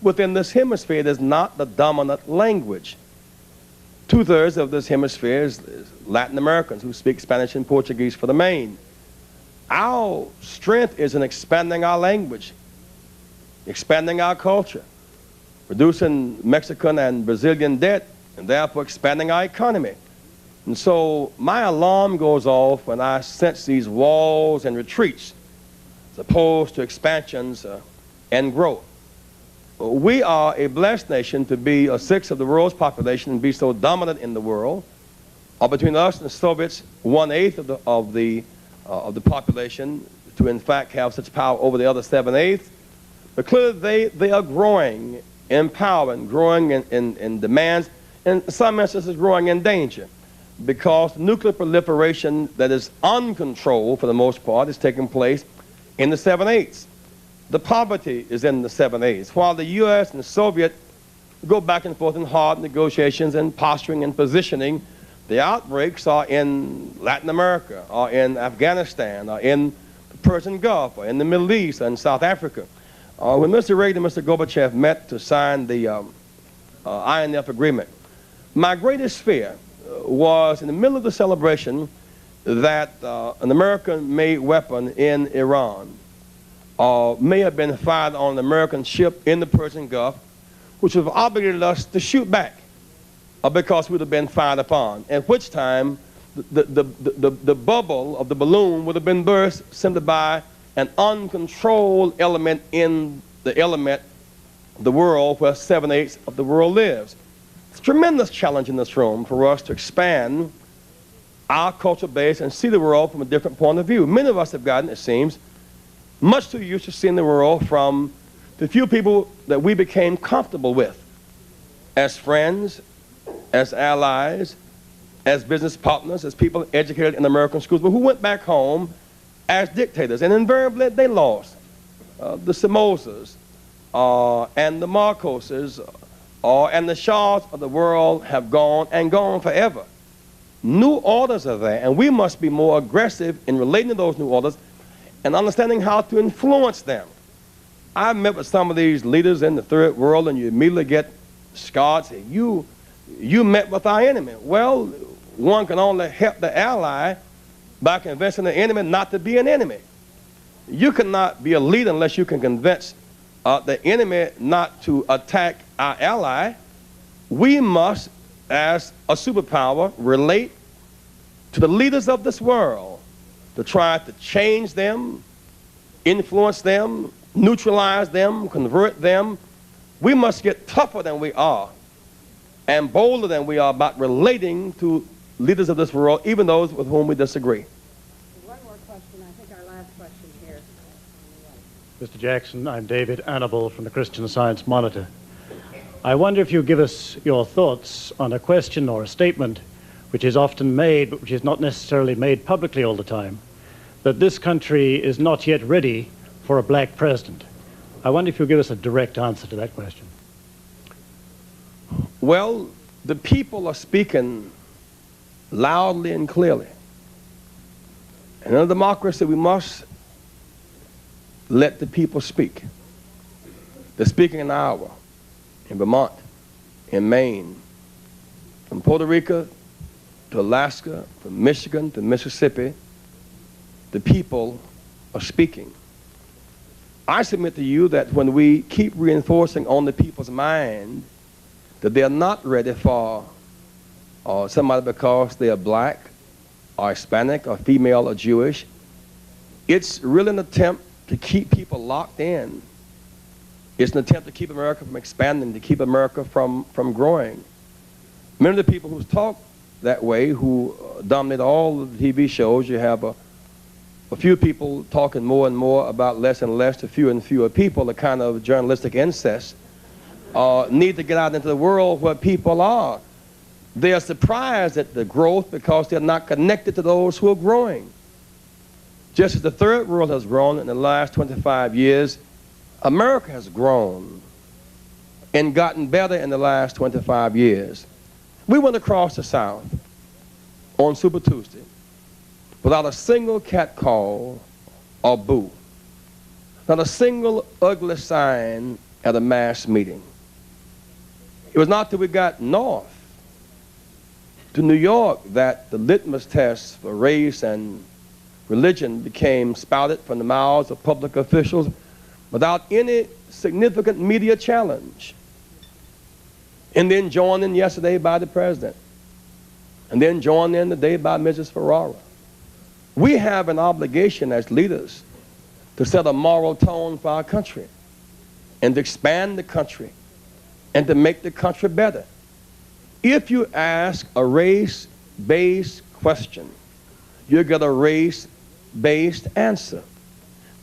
within this hemisphere it is not the dominant language. Two-thirds of this hemisphere is Latin Americans who speak Spanish and Portuguese for the main. Our strength is in expanding our language, expanding our culture, reducing Mexican and Brazilian debt, and therefore expanding our economy. And so my alarm goes off when I sense these walls and retreats as opposed to expansions and growth. We are a blessed nation to be a sixth of the world's population and be so dominant in the world. Between us and the Soviets, 1/8 of the population to in fact have such power over the other 7/8. But clearly they are growing in power and growing in demands, and in some instances growing in danger, because nuclear proliferation that is uncontrolled for the most part is taking place in the 7/8. The poverty is in the 7/8. While the U.S. and the Soviet go back and forth in hard negotiations and posturing and positioning, the outbreaks are in Latin America, or in Afghanistan, or in the Persian Gulf, or in the Middle East, and South Africa. When Mr. Reagan and Mr. Gorbachev met to sign the INF agreement, my greatest fear was in the middle of the celebration that an American-made weapon in Iran may have been fired on an American ship in the Persian Gulf, which would have obligated us to shoot back because we would have been fired upon, at which time the bubble of the balloon would have been burst simply by an uncontrolled element in the world where 7/8 of the world lives. It's a tremendous challenge in this room for us to expand our cultural base and see the world from a different point of view. Many of us have gotten, it seems, much too used to seeing the world from the few people that we became comfortable with as friends, as allies, as business partners, as people educated in American schools, but who went back home as dictators. And invariably they lost. The Somozas and the Marcoses and the Shahs of the world have gone and gone forever. New orders are there, and we must be more aggressive in relating to those new orders and understanding how to influence them. I've met with some of these leaders in the third world, and you immediately get scarred, say, you met with our enemy. Well, one can only help the ally by convincing the enemy not to be an enemy. You cannot be a leader unless you can convince the enemy not to attack our ally. We must, as a superpower, relate to the leaders of this world to try to change them, influence them, neutralize them, convert them. We must get tougher than we are and bolder than we are about relating to leaders of this world, even those with whom we disagree. One more question, I think our last question here. Mr. Jackson, I'm David Annable from the Christian Science Monitor. I wonder if you give us your thoughts on a question or a statement which is often made, but which is not necessarily made publicly all the time, that this country is not yet ready for a black president. I wonder if you'll give us a direct answer to that question. Well, the people are speaking loudly and clearly. And in a democracy, we must let the people speak. They're speaking in Iowa, in Vermont, in Maine, from Puerto Rico to Alaska, from Michigan to Mississippi. The people are speaking. I submit to you that when we keep reinforcing on the people's mind that they are not ready for somebody because they are black or Hispanic or female or Jewish, it's really an attempt to keep people locked in. It's an attempt to keep America from expanding, to keep America from growing. Many of the people who talk that way, who dominate all the TV shows, you have a few people talking more and more about less and less to fewer and fewer people, the kind of journalistic incest, need to get out into the world where people are. They are surprised at the growth because they're not connected to those who are growing. Just as the third world has grown in the last 25 years, America has grown and gotten better in the last 25 years. We went across the South on Super Tuesday without a single catcall or boo, not a single ugly sign at a mass meeting. It was not till we got north to New York that the litmus test for race and religion became spouted from the mouths of public officials without any significant media challenge. And then joined in yesterday by the president. And then joined in today by Mrs. Ferrara. We have an obligation as leaders to set a moral tone for our country and to expand the country and to make the country better. If you ask a race-based question, you get a race-based answer.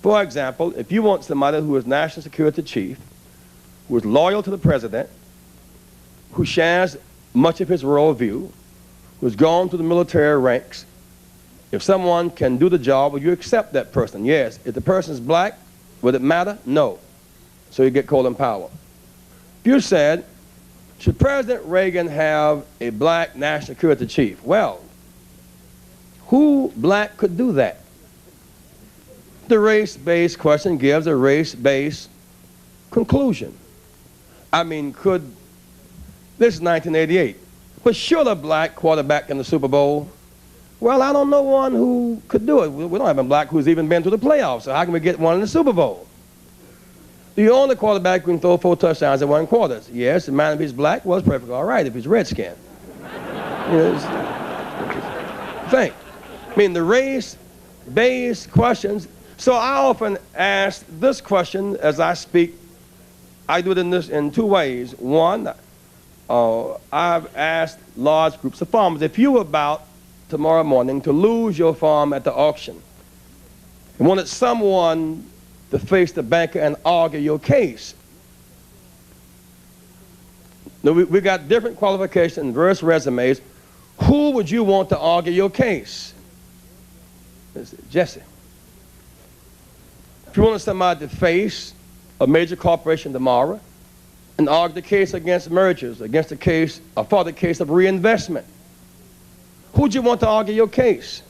For example, if you want somebody who is national security chief, who is loyal to the president, who shares much of his worldview, who's gone through the military ranks, if someone can do the job, will you accept that person? Yes. If the person is black, would it matter? No. So you get Colin Powell. If you said, should President Reagan have a black national security chief? Well, who black could do that? The race-based question gives a race-based conclusion. I mean, this is 1988, but should a black quarterback in the Super Bowl? Well, I don't know one who could do it. We don't have a black who's even been to the playoffs, so how can we get one in the Super Bowl? The only quarterback who can throw 4 touchdowns in 1 quarter. Yes, the man, if he's black, well, it's perfectly all right if he's redskin. Think. I mean, the race-based questions. So I often ask this question as I speak. I do it in 2 ways. One, I've asked large groups of farmers, if you were about tomorrow morning to lose your farm at the auction and wanted someone to face the banker and argue your case. Now, we got different qualifications, diverse resumes. Who would you want to argue your case? Jesse. If you wanted somebody to face a major corporation tomorrow and argue the case against mergers, against the case, or for the case of reinvestment, who would you want to argue your case?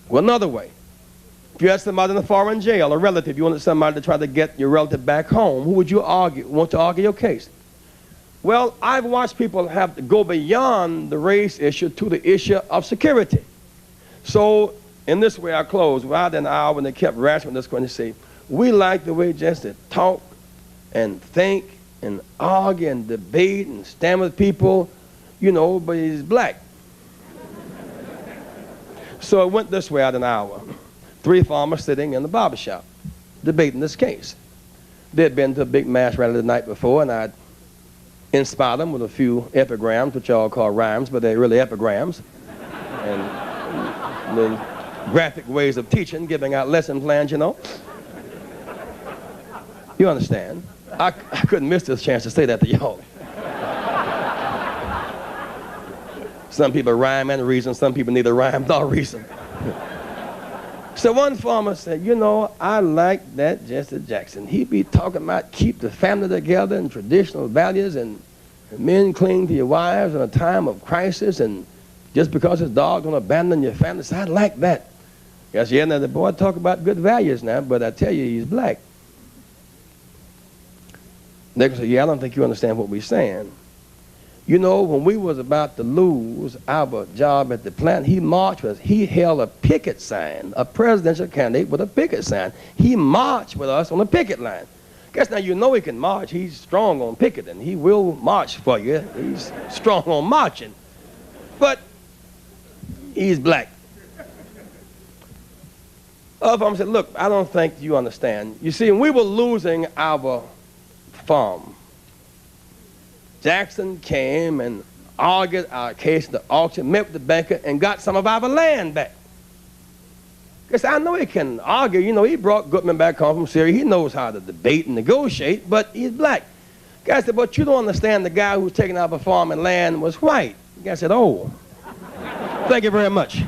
Well, another way. If you had somebody in a foreign jail, a relative, you wanted somebody to try to get your relative back home, who would you want to argue your case? Well, I've watched people have to go beyond the race issue to the issue of security. So, in this way I close. Rather than an hour when they kept rationing this question, they say, we like the way Jesse talk and think and argue and debate and stand with people, you know, but he's black. So it went this way out an hour. 3 farmers sitting in the barbershop debating this case. They had been to a big mass rally the night before, and I'd inspired them with a few epigrams, which y'all call rhymes, but they're really epigrams. And then graphic ways of teaching, giving out lesson plans, you know. You understand? I couldn't miss this chance to say that to y'all. Some people rhyme and reason, some people neither rhyme nor reason. So one farmer said, you know, I like that Jesse Jackson. He be talking about keep the family together and traditional values and men cling to your wives in a time of crisis and just because his dog don't abandon your family. So I like that. I said, yeah, now the boy talk about good values now, but I tell you, he's black. They said, yeah, I don't think you understand what we're saying. You know, when we was about to lose our job at the plant, he marched with us. He held a picket sign, a presidential candidate with a picket sign. He marched with us on the picket line. Guess now you know he can march. He's strong on picketing. He will march for you. He's strong on marching. But he's black. Other farmer said, look, I don't think you understand. You see, when we were losing our farm, Jackson came and argued our case at the auction, met with the banker, and got some of our land back. Because I know he can argue. You know, he brought Goodman back home from Syria. He knows how to debate and negotiate, but he's black. The guy said, but you don't understand the guy who's taking our farm and land was white. The guy said, oh, thank you very much.